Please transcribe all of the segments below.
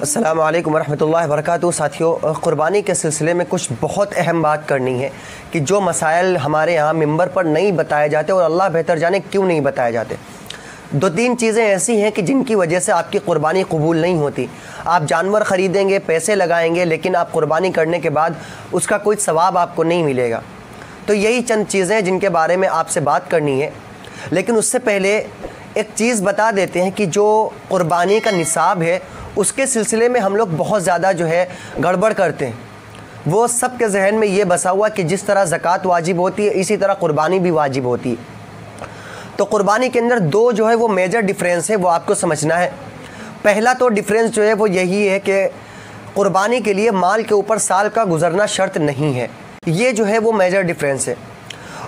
السلام علیکم ورحمۃ اللہ وبرکاتہ۔ ساتھیوں، قربانی کے سلسلے میں کچھ بہت اہم بات کرنی ہے کہ جو مسائل ہمارے یہاں ممبر پر نہیں بتائے جاتے اور اللہ بہتر جانے کیوں نہیں بتائے جاتے۔ دو تین چیزیں ایسی ہیں کہ جن کی وجہ سے آپ کی قربانی قبول نہیں ہوتی۔ آپ جانور خریدیں گے، پیسے لگائیں گے، لیکن آپ قربانی کرنے کے بعد اس کا کوئی ثواب آپ کو نہیں ملے گا۔ تو یہی چند چیزیں جن کے بارے میں آپ سے بات کرنی ہے، لیکن اس سے پہلے ایک چیز بتا دیتے ہیں کہ جو قربانی کا نصاب ہے اس کے سلسلے میں ہم لوگ بہت زیادہ گڑبڑ کرتے ہیں۔ وہ سب کے ذہن میں یہ بسا ہوا کہ جس طرح زکوٰۃ واجب ہوتی ہے اسی طرح قربانی بھی واجب ہوتی ہے۔ تو قربانی کے اندر دو وہ میجر ڈیفرنس ہے، وہ آپ کو سمجھنا ہے۔ پہلا تو ڈیفرنس وہ یہی ہے کہ قربانی کے لیے مال کے اوپر سال کا گزرنا شرط نہیں ہے، یہ وہ میجر ڈیفرنس ہے۔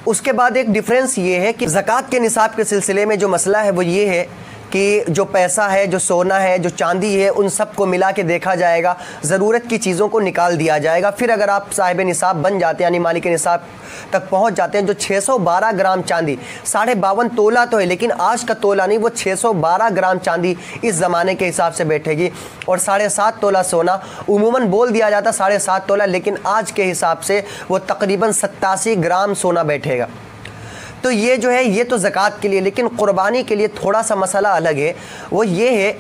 اس کے بعد ایک ڈیفرنس یہ ہے کہ زکوٰۃ کے نصاب کے سلسلے میں جو مسئلہ ہے وہ یہ ہے کہ جو پیسہ ہے، جو سونا ہے، جو چاندی ہے، ان سب کو ملا کے دیکھا جائے گا، ضرورت کی چیزوں کو نکال دیا جائے گا۔ پھر اگر آپ صاحب نصاب بن جاتے ہیں، یعنی مالک نصاب تک پہنچ جاتے ہیں، جو 612 گرام چاندی 52.5 تولہ تو ہے، لیکن آج کا تولہ نہیں، وہ 612 گرام چاندی اس زمانے کے حساب سے بیٹھے گی، اور 7.5 تولہ سونا عموماً بول دیا جاتا 7.5 تولہ، لیکن آج کے حساب سے وہ تقریباً 87 گرام سونا بیٹھے گا۔ تو یہ تو زکوٰۃ کے لیے، لیکن قربانی کے لیے تھوڑا سا مسئلہ الگ ہے۔ وہ یہ ہے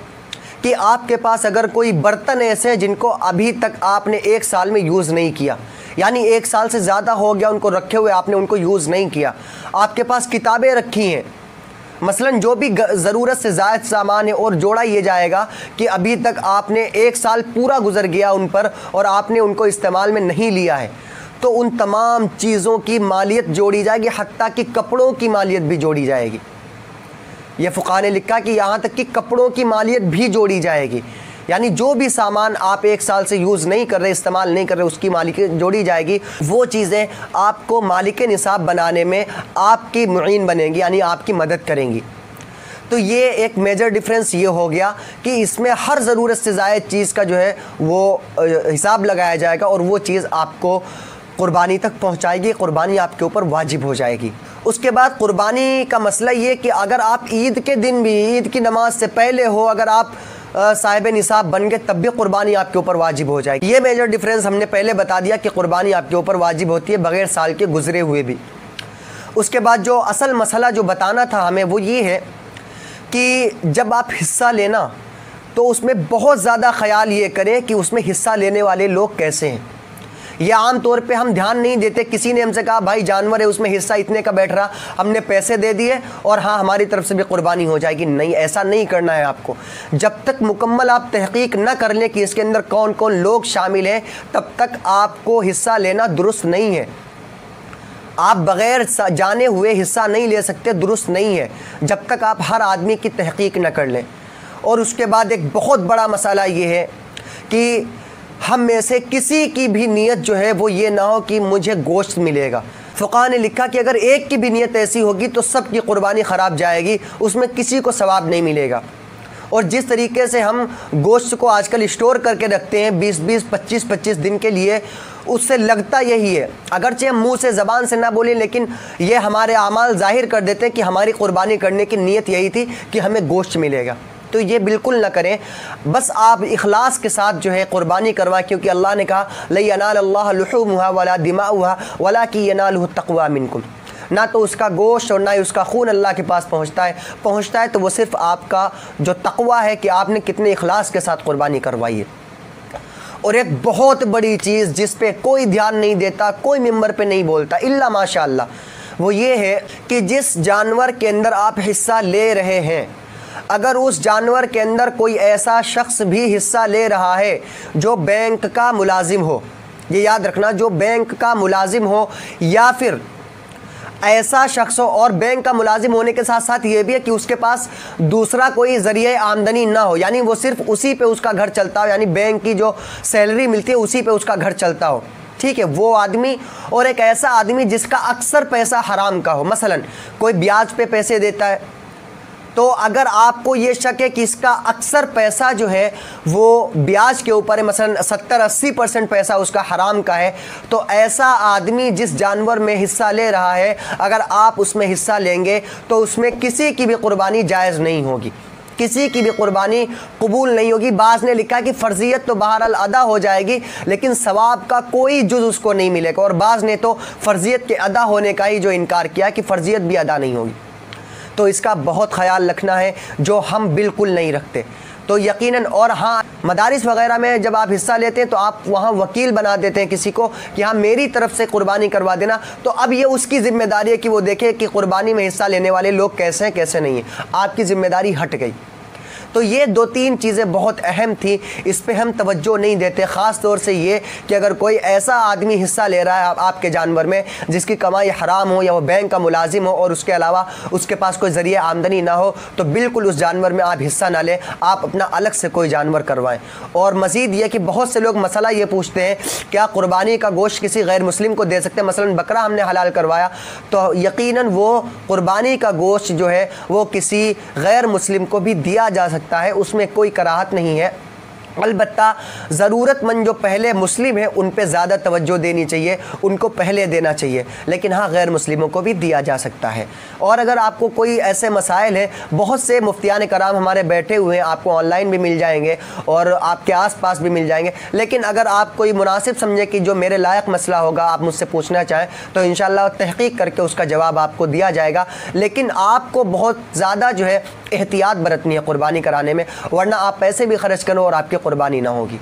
کہ آپ کے پاس اگر کوئی برتن ایسے ہیں جن کو ابھی تک آپ نے 1 سال میں یوز نہیں کیا، یعنی 1 سال سے زیادہ ہو گیا ان کو رکھے ہوئے، آپ نے ان کو یوز نہیں کیا، آپ کے پاس کتابیں رکھی ہیں، مثلاً جو بھی ضرورت سے زائد سامان ہے، اور جوڑا یہ جائے گا کہ ابھی تک آپ نے 1 سال پورا گزر گیا ان پر اور آپ نے ان کو استعمال میں نہیں لیا ہے، تو ان تمام چیزوں کی مالیت جوڑی جائے گی، حتیٰ کہ کپڑوں کی مالیت بھی جوڑی جائے گی۔ یہ فقہاء نے لکھا کہ یہاں تک کہ کپڑوں کی مالیت بھی جوڑی جائے گی، یعنی جو بھی سامان آپ 1 سال سے یوز نہیں کر رہے، استعمال نہیں کر رہے، اس کی مالیت جوڑی جائے گی۔ وہ چیزیں آپ کو مالک نصاب بنانے میں آپ کی معین بنیں گی، یعنی آپ کی مدد کریں گی۔ تو یہ ایک میجر ڈیفرنس یہ ہو گیا کہ اس میں ہر ضرورت سے زائد چیز کا وہ حساب لگایا جائے گا، اور وہ چیز آپ کو قربانی تک پہنچائے گی، قربانی آپ کے اوپر واجب ہو جائے گی۔ اس کے بعد قربانی کا مسئلہ یہ کہ اگر آپ عید کے دن بھی، عید کی نماز سے پہلے ہو، اگر آپ صاحب نصاب بن گئے تب بھی قربانی آپ کے اوپر واجب ہو جائے گی۔ یہ میجر ڈیفرنس ہم نے پہلے بتا دیا کہ قربانی آپ کے اوپر واجب ہوتی ہے بغیر سال کے گزرے ہوئے بھی۔ اس کے بعد جو اصل مسئلہ جو بتانا تھا ہمیں وہ یہ ہے کہ جب آپ حصہ لینا تو اس میں بہت زیادہ خیال یہ کریں کہ اس میں حصہ لینے والے لوگ کیسے ہیں۔ یہ عام طور پہ ہم دھیان نہیں دیتے، کسی نے ہم سے کہا بھائی جانور ہے اس میں حصہ اتنے کا بیٹھ رہا، ہم نے پیسے دے دیے اور ہاں ہماری طرف سے بھی قربانی ہو جائے گی۔ نہیں، ایسا نہیں کرنا ہے آپ کو۔ جب تک مکمل آپ تحقیق نہ کر لیں کہ اس کے اندر کون کون لوگ شامل ہیں، تب تک آپ کو حصہ لینا درست نہیں ہے۔ آپ بغیر جانے ہوئے حصہ نہیں لے سکتے، درست نہیں ہے، جب تک آپ ہر آدمی کی تحقیق نہ کر لیں۔ اور اس کے بعد ایک بہت بڑا مسئلہ یہ ہے کہ ہم میں سے کسی کی بھی نیت وہ یہ نہ ہو کہ مجھے گوشت ملے گا۔ فقہاء نے لکھا کہ اگر ایک کی بھی نیت ایسی ہوگی تو سب کی قربانی خراب جائے گی، اس میں کسی کو ثواب نہیں ملے گا۔ اور جس طریقے سے ہم گوشت کو آج کل اسٹور کر کے رکھتے ہیں 20 25 دن کے لیے، اس سے لگتا یہی ہے، اگرچہ ہم منہ سے زبان سے نہ بولیں لیکن یہ ہمارے اعمال ظاہر کر دیتے ہیں کہ ہماری قربانی کرنے کی نیت یہی تھی کہ ہمیں گوشت ملے گا۔ تو یہ بالکل نہ کریں، بس آپ اخلاص کے ساتھ قربانی کروائیں، کیونکہ اللہ نے کہا لَن يَنَالَ اللَّهَ لُحُومُهَا وَلَا دِمَاؤُهَا وَلَٰكِن يَنَالُهُ التَّقْوَىٰ مِنكُمْ۔ نہ تو اس کا گوشت اور نہ اس کا خون اللہ کے پاس پہنچتا ہے تو وہ صرف آپ کا جو تقویٰ ہے کہ آپ نے کتنے اخلاص کے ساتھ قربانی کروائی ہے۔ اور ایک بہت بڑی چیز جس پہ کوئی دھیان نہیں دیتا، کوئی ممبر پہ نہیں بولتا الا ماشاء اللہ، وہ یہ ہے کہ جس جانور کے اندر آپ حصہ لے رہے ہیں، اگر اس جانور کے اندر کوئی ایسا شخص بھی حصہ لے رہا ہے جو بینک کا ملازم ہو، یہ یاد رکھنا، جو بینک کا ملازم ہو یا پھر ایسا شخص ہو، اور بینک کا ملازم ہونے کے ساتھ ساتھ یہ بھی ہے کہ اس کے پاس دوسرا کوئی ذریعہ آمدنی نہ ہو، یعنی وہ صرف اسی پہ اس کا گھر چلتا ہو، یعنی بینک کی جو سیلری ملتی ہے اسی پہ اس کا گھر چلتا ہو، ٹھیک ہے، وہ آدمی، اور ایک ایسا آدمی جس کا اکثر پیسہ حرام کا ہو، مثلا کوئی بیاج پہ پیسے دیتا ہے، تو اگر آپ کو یہ شک ہے کہ اس کا اکثر پیسہ وہ بیاج کے اوپر ہے، مثلا 70-80% پیسہ اس کا حرام کا ہے، تو ایسا آدمی جس جانور میں حصہ لے رہا ہے، اگر آپ اس میں حصہ لیں گے تو اس میں کسی کی بھی قربانی جائز نہیں ہوگی۔ کسی کی بھی قربانی قبول نہیں ہوگی۔ بعض نے لکھا کہ فرضیت تو بہرحال ادا ہو جائے گی لیکن ثواب کا کوئی جز اس کو نہیں ملے گا، اور بعض نے تو فرضیت کے ادا ہونے کا ہی جو انکار کیا کہ فرضیت بھی ادا نہیں ہوگی۔ تو اس کا بہت خیال رکھنا ہے جو ہم بالکل نہیں رکھتے۔ تو یقیناً، اور ہاں مدارس وغیرہ میں جب آپ حصہ لیتے ہیں تو آپ وہاں وکیل بنا دیتے ہیں کسی کو کہ ہاں میری طرف سے قربانی کروا دینا، تو اب یہ اس کی ذمہ داری ہے کہ وہ دیکھے کہ قربانی میں حصہ لینے والے لوگ کیسے ہیں کیسے نہیں ہیں، آپ کی ذمہ داری ہٹ گئی۔ تو یہ دو تین چیزیں بہت اہم تھیں، اس پہ ہم توجہ نہیں دیتے، خاص طور سے یہ کہ اگر کوئی ایسا آدمی حصہ لے رہا ہے آپ کے جانور میں جس کی کمائی حرام ہو یا وہ بینک کا ملازم ہو اور اس کے علاوہ اس کے پاس کوئی ذریعہ آمدنی نہ ہو، تو بالکل اس جانور میں آپ حصہ نہ لیں، آپ اپنا الگ سے کوئی جانور کروائیں۔ اور مزید یہ کہ بہت سے لوگ مسئلہ یہ پوچھتے ہیں کیا قربانی کا گوشت کسی غیر مسلم کو دے سکتے ہیں؟ مثلا بکرا ہم نے حلال کروایا تو یقیناً وہ قربانی کا گوشت جو ہے وہ کسی غیر مسلم کو بھی دیا جا سکتا ہے، اس میں کوئی کراہت نہیں ہے۔ البتہ ضرورت مند جو پہلے مسلم ہیں ان پہ زیادہ توجہ دینی چاہیے، ان کو پہلے دینا چاہیے، لیکن ہاں غیر مسلموں کو بھی دیا جا سکتا ہے۔ اور اگر آپ کو کوئی ایسے مسائل ہیں، بہت سے مفتیان کرام ہمارے بیٹھے ہوئے ہیں، آپ کو آن لائن بھی مل جائیں گے اور آپ کے آس پاس بھی مل جائیں گے، لیکن اگر آپ کوئی مناسب سمجھے کہ جو میرے لائق مسئلہ ہوگا آپ مجھ سے پوچھنا چاہیں تو انشاءاللہ تحقیق کر کے اس کا جواب آپ کو دیا جائے گا، لیکن آپ کو بہت زیادہ جو ہے احتیاط برتنی ہے قربانی کرانے میں، ورنہ آپ پیسے بھی خرچ کرو اور آپ کی قربانی نہ ہوگی۔